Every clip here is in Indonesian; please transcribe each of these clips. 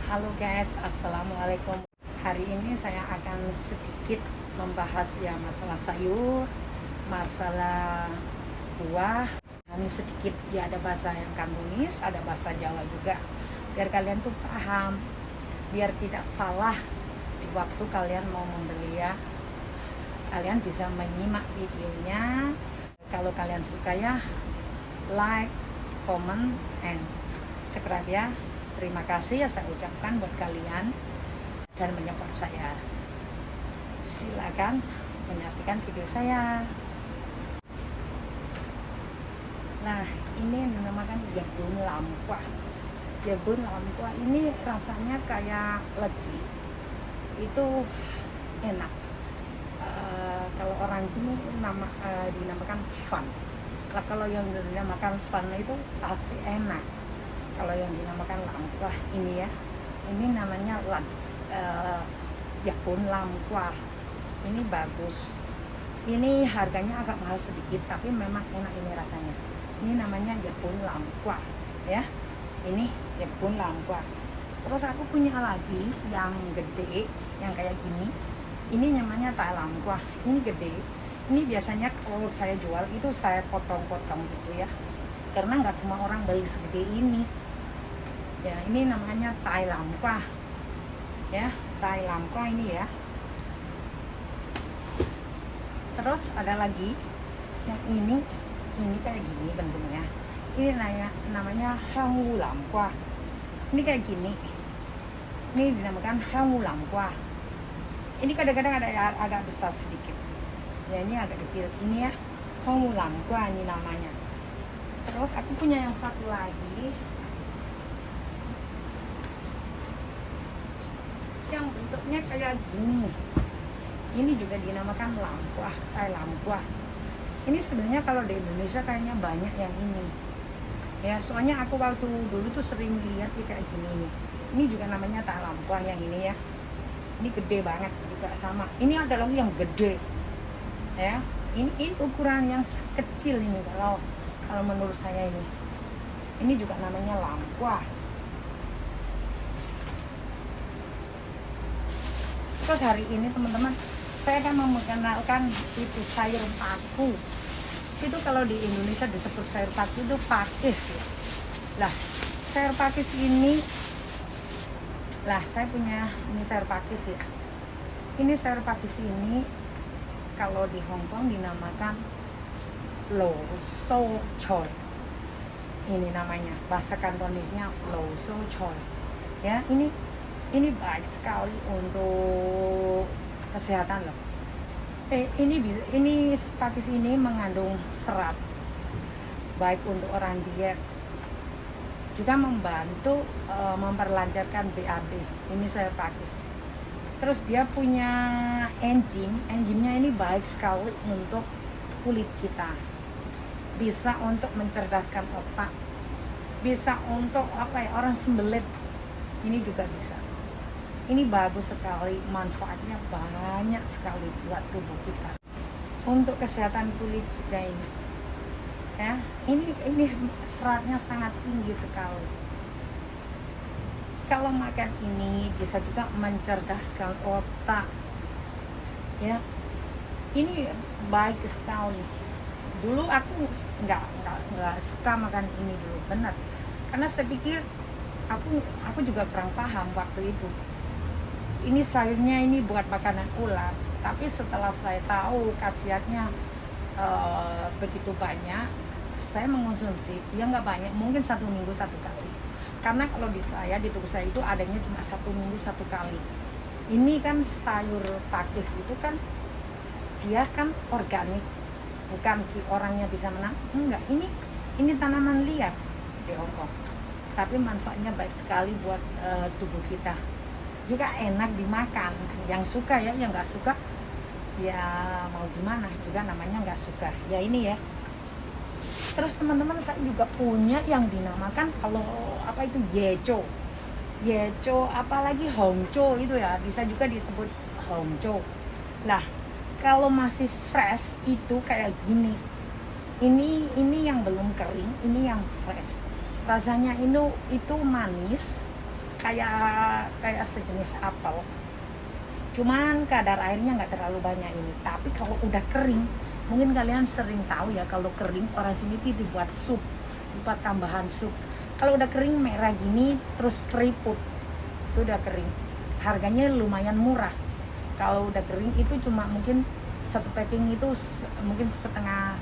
Halo guys, assalamualaikum. Hari ini saya akan sedikit membahas ya masalah sayur, masalah buah. Ini sedikit ya, ada bahasa yang Kantonis, ada bahasa Jawa juga. Biar kalian tuh paham, biar tidak salah di waktu kalian mau membeli ya. Kalian bisa menyimak videonya. Kalau kalian suka ya, like, comment, and subscribe ya. Terima kasih ya saya ucapkan buat kalian dan menyupport saya. Silakan menyaksikan video saya. Nah, ini yang dinamakan jagung lampa. Jagung lampa ini rasanya kayak leci. Itu enak. Kalau orang sini dinamakan fun. Kalau yang dinamakan fun itu pasti enak. Kalau yang dinamakan lampa ini ya, ini namanya jagung lampa. Ini bagus. Ini harganya agak mahal sedikit, tapi memang enak ini rasanya. Ini namanya jagung lampa ya. Ini jagung lampa. Terus aku punya lagi yang gede, yang kayak gini. Ini namanya tai lampa. Ini gede. Ini biasanya kalau saya jual itu saya potong-potong gitu ya. Karena nggak semua orang beli segede ini. Ya, ini namanya tai lampa. Ya, tai lampa ini ya. Terus ada lagi yang ini kayak gini bentuknya. Ini namanya hangu lampa. Ini kayak gini. Ini dinamakan hangu lampa. Ini kadang-kadang ada agak besar sedikit. Ya, ini agak kecil. Ini ya, hangu lampa ini namanya. Terus aku punya yang satu lagi yang bentuknya kayak gini. Ini juga dinamakan lampa, tai lampa. Ini sebenarnya kalau di Indonesia kayaknya banyak yang ini. Ya, soalnya aku waktu dulu tuh sering lihat kayak gini nih. Ini juga namanya tai lampa yang ini ya. Ini gede banget juga sama. Ini ada lagi yang gede. Ya, ini ukuran yang kecil ini kalau menurut saya ini. Ini juga namanya lampa. Terus hari ini teman-teman, saya akan memperkenalkan itu sayur paku. Itu kalau di Indonesia disebut sayur paku itu pakis ya. Lah, sayur pakis ini, saya punya ini sayur pakis ya. Ini sayur pakis ini kalau di Hong Kong dinamakan lo so choy. Ini namanya, bahasa Kantonisnya lo so choy. Ya, ini baik sekali untuk kesehatan loh. Ini pakis ini mengandung serat, baik untuk orang diet, juga membantu memperlancarkan BAB. Ini saya pakis. Terus dia punya enzimnya ini baik sekali untuk kulit kita. Bisa untuk mencerdaskan otak, bisa untuk orang sembelit, ini juga bisa. Ini bagus sekali, manfaatnya banyak sekali buat tubuh kita. Untuk kesehatan kulit juga ini. Ya, ini seratnya sangat tinggi sekali. Kalau makan ini bisa juga mencerdaskan otak. Ya. Ini baik sekali. Dulu aku nggak suka makan ini dulu, benar. Karena saya pikir aku juga kurang paham waktu itu. Ini sayurnya ini buat makanan ular, tapi setelah saya tahu khasiatnya begitu banyak, saya mengonsumsi. Ya nggak banyak, mungkin 1 minggu 1 kali. Karena kalau di tubuh saya itu adanya cuma 1 minggu 1 kali. Ini kan sayur pakis itu kan dia kan organik, bukan orangnya bisa menang. Enggak, ini tanaman liar di Hong Kong. Tapi manfaatnya baik sekali buat tubuh kita. Juga enak dimakan. Yang suka ya, yang nggak suka ya mau gimana, juga namanya nggak suka ya. Ini ya. Terus teman-teman, saya juga punya yang dinamakan kalau itu yeco, apalagi hongco itu ya, bisa juga disebut hongco. Lah, kalau masih fresh itu kayak gini. Ini yang belum kering, ini yang fresh. Rasanya itu manis, kayak sejenis apel, cuman kadar airnya nggak terlalu banyak ini. Tapi kalau udah kering, mungkin kalian sering tahu ya, kalau kering orang sini itu dibuat sup, dibuat tambahan sup. Kalau udah kering merah gini terus keriput, itu udah kering, harganya lumayan murah. Kalau udah kering itu cuma mungkin satu packing itu mungkin setengah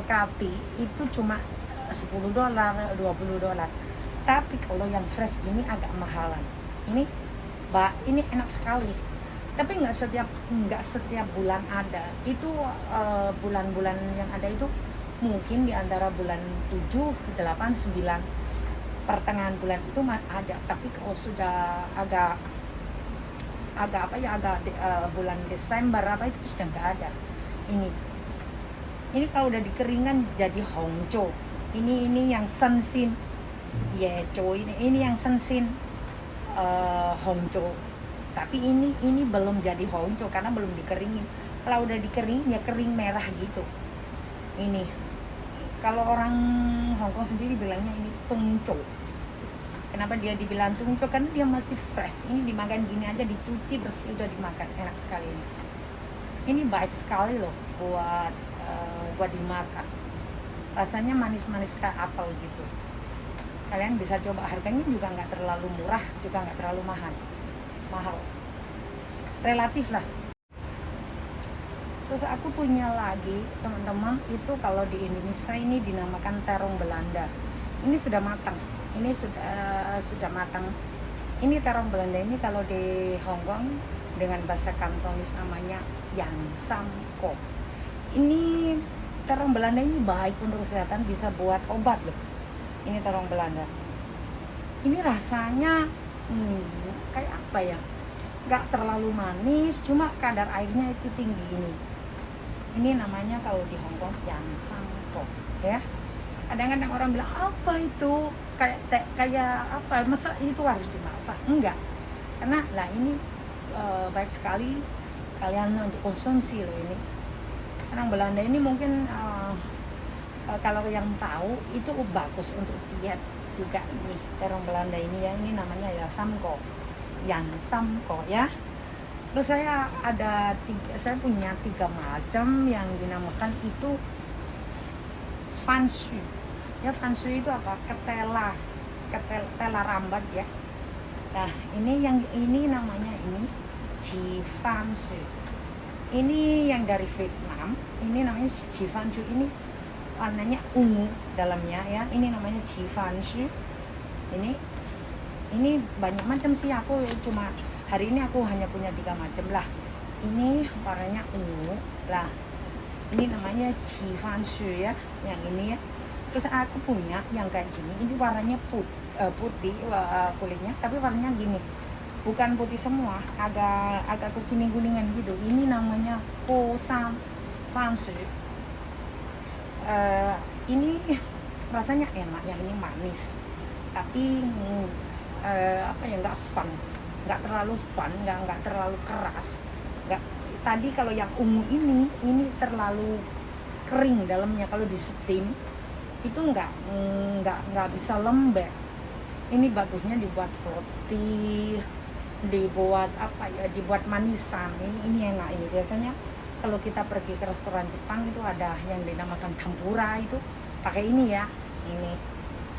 kapi itu cuma $10, $20. Tapi kalau yang fresh ini agak mahalan. Ini enak sekali. Tapi nggak setiap bulan ada. Itu bulan-bulan yang ada itu mungkin di antara bulan 7, 8, 9, pertengahan bulan itu ada. Tapi kalau sudah agak bulan Desember itu sudah nggak ada. Ini kalau udah dikeringkan jadi hongco. Ini yang sensin yeco, ini yang sensin hongco. Tapi ini belum jadi hongco karena belum dikeringin. Kalau udah dikeringin ya kering merah gitu. Ini kalau orang Hongkong sendiri bilangnya ini tungco. Kenapa dia dibilang tungco? Karena dia masih fresh. Ini dimakan gini aja, dicuci bersih udah dimakan, enak sekali ini. Ini baik sekali loh buat dimakan. Rasanya manis-manis kayak apel gitu. Kalian bisa coba, harganya juga nggak terlalu murah, juga nggak terlalu mahal, relatif lah. Terus aku punya lagi teman-teman, itu kalau di Indonesia ini dinamakan terong Belanda. Ini sudah matang, ini sudah matang. Ini terong Belanda ini kalau di Hongkong dengan bahasa Kantonis namanya yang samko. Ini terong Belanda ini baik untuk kesehatan, bisa buat obat loh. Ini terong Belanda. Ini rasanya kayak apa ya? Gak terlalu manis, cuma kadar airnya itu tinggi ini. Ini namanya kalau di Hongkong yang sangko, ya. Kadang-kadang orang bilang apa itu? Kayak apa? Masa itu harus dimasak? Enggak. Karena lah ini baik sekali kalian untuk konsumsi loh ini. Orang Belanda ini mungkin kalau yang tahu itu bagus untuk diet juga ini terong Belanda ini ya. Ini namanya ya samko, yang samko ya. Terus saya punya 3 macam yang dinamakan itu fanshu. Ya fanshu itu apa? Ketela rambat ya. Nah ini namanya ini Jifanshu. Ini yang dari Vietnam. Ini namanya Jifanshu. Ini warnanya ungu dalamnya ya. Ini namanya Jifanshu. Ini banyak macam sih, aku cuma hari ini aku hanya punya 3 macam lah. Ini warnanya ungu lah. Ini namanya Jifanshu ya, yang ini ya. Terus aku punya yang kayak gini. Ini warnanya putih kulitnya, tapi warnanya gini. Bukan putih semua, agak kekuning-kuningan gitu. Ini namanya Kosan Fanshu. Ini rasanya enak, yang ini manis. Tapi nggak fun, nggak terlalu fun, nggak terlalu keras. Tadi kalau yang ungu ini terlalu kering dalamnya. Kalau di steam itu nggak bisa lembek. Ini bagusnya dibuat roti, dibuat dibuat manisan. Ini enak ini. Biasanya kalau kita pergi ke restoran Jepang itu ada yang dinamakan tempura, itu pakai ini ya. Ini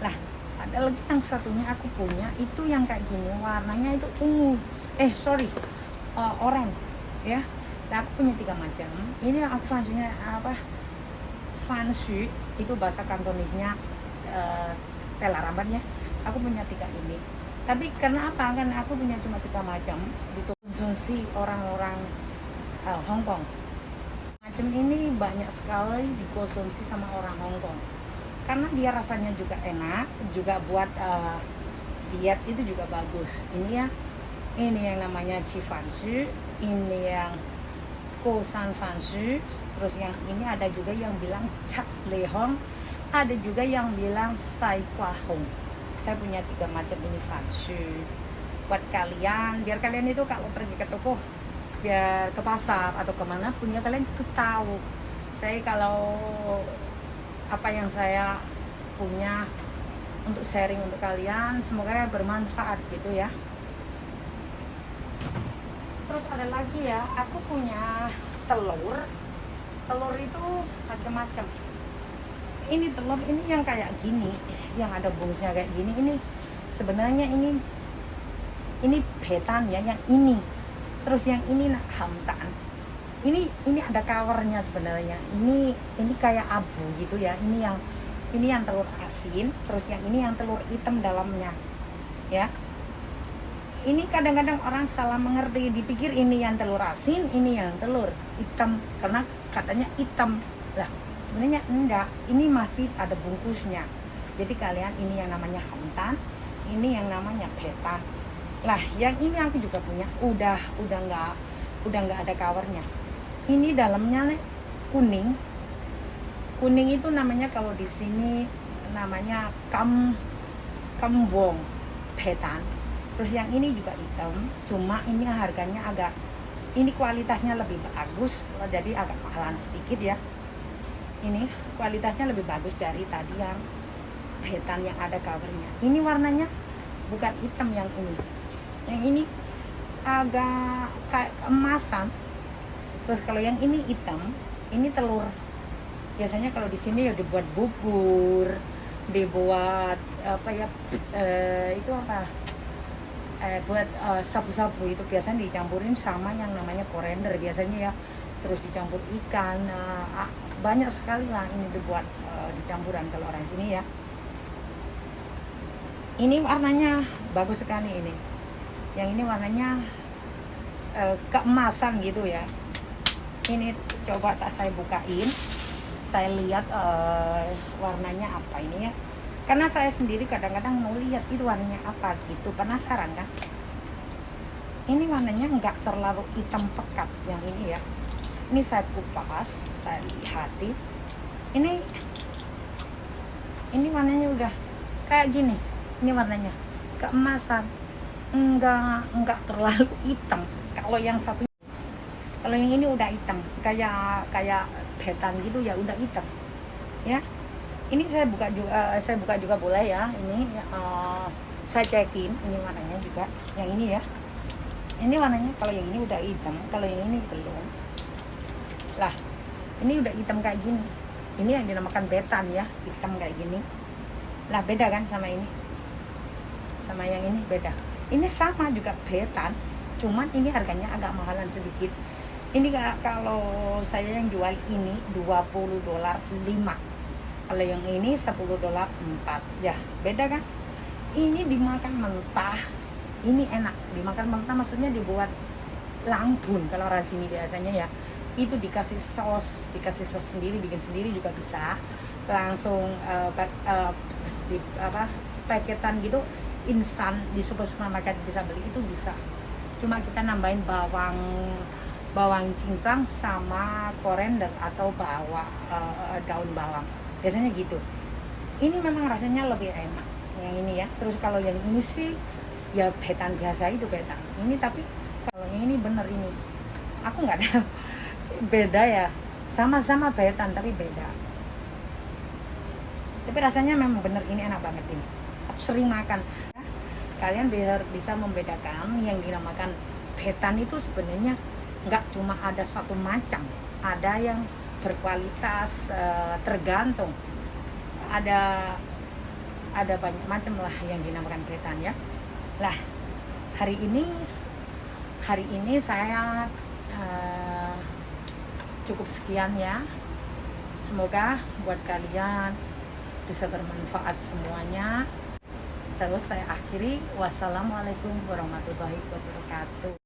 lah. Ada lagi yang satunya aku punya itu yang kayak gini, warnanya itu ungu, oranye ya. Nah, aku punya 3 macam. Ini aku fanshunya apa? Fanshu itu bahasa Kantonisnya tela rambatnya. Aku punya 3 ini. Tapi karena apa? Kan aku punya cuma 3 macam, dikonsumsi orang-orang Hongkong. Macam ini banyak sekali dikonsumsi sama orang Hongkong. Karena dia rasanya juga enak, juga buat diet itu juga bagus. Ini ya, ini yang namanya Jifanshu, ini yang Kosan Fanshu. Terus yang ini ada juga yang bilang Chat Lehong, ada juga yang bilang Sai Kwa Hong. Saya punya 3 macam ini Fanshu. Buat kalian, biar kalian itu kalau pergi ke toko, biar ke pasar atau kemana punya kalian itu tahu. Saya kalau apa yang saya punya untuk sharing untuk kalian, semoga bermanfaat gitu ya. Terus ada lagi ya, aku punya telur itu macam-macam. Ini telur ini yang kayak gini, yang ada bungkusnya kayak gini, ini sebenarnya ini betan ya, yang ini. Terus yang ini hamtan. Ini ada covernya sebenarnya. Ini kayak abu gitu ya. Ini yang telur asin, terus yang ini yang telur hitam dalamnya. Ya. Ini kadang-kadang orang salah mengerti, dipikir ini yang telur asin, ini yang telur hitam karena katanya hitam. Lah, sebenarnya enggak. Ini masih ada bungkusnya. Jadi kalian ini yang namanya hamtan, ini yang namanya betan. Lah, yang ini aku juga punya, udah nggak ada covernya. Ini dalamnya nih kuning itu namanya, kalau di sini namanya kambong betan. Terus yang ini juga hitam, cuma ini harganya ini kualitasnya lebih bagus, jadi agak mahalan sedikit ya. Ini kualitasnya lebih bagus dari tadi yang betan yang ada covernya. Ini warnanya bukan hitam yang ini. Yang ini agak kayak keemasan. Terus kalau yang ini hitam, ini telur. Biasanya kalau di sini ya dibuat bubur, dibuat apa ya, itu apa? Buat sabu-sabu itu biasanya dicampurin sama yang namanya koriander biasanya ya. Terus dicampur ikan, banyak sekali lah ini dibuat dicampuran kalau orang sini ya. Ini warnanya bagus sekali ini. Yang ini warnanya keemasan gitu ya. Ini coba saya bukain, saya lihat warnanya apa ini ya. Karena saya sendiri kadang-kadang mau lihat itu warnanya apa gitu, penasaran kan. Ini warnanya nggak terlalu hitam pekat yang ini ya. Ini saya kupas, saya lihati. Ini warnanya udah kayak gini. Ini warnanya keemasan, enggak terlalu hitam. Kalau yang ini udah hitam, kayak betan gitu ya, udah hitam ya. Ini saya buka juga boleh ya. Ini saya cekin ini warnanya juga yang ini ya. Ini warnanya, kalau yang ini udah hitam, kalau yang ini belum. Lah, ini udah hitam kayak gini. Ini yang dinamakan betan ya, hitam kayak gini. Lah, beda kan sama ini, sama yang ini beda. Ini sama juga betan, cuman ini harganya agak mahalan sedikit. Ini kalau saya yang jual ini $20 5. Kalau yang ini $10 4. Ya, beda kan? Ini dimakan mentah. Ini enak. Dimakan mentah maksudnya dibuat langbun kalau orang sini biasanya ya. Itu dikasih sos sendiri, bikin sendiri juga bisa. Langsung paketan gitu instan di supermarket bisa beli, itu bisa. Cuma kita nambahin bawang cincang sama koriander atau daun bawang. Biasanya gitu. Ini memang rasanya lebih enak yang ini ya. Terus kalau yang ini sih ya betan biasa, itu betan. Ini tapi kalau yang ini bener ini. Aku nggak tahu. Beda ya. Sama-sama betan tapi beda. Tapi rasanya memang bener ini enak banget ini. Aku sering makan. Kalian bisa membedakan yang dinamakan betan itu sebenarnya nggak cuma ada satu macam. Ada yang berkualitas, tergantung, ada banyak macam lah yang dinamakan betan ya. Lah, hari ini saya cukup sekian ya. Semoga buat kalian bisa bermanfaat semuanya. Terus saya akhiri, wassalamualaikum warahmatullahi wabarakatuh.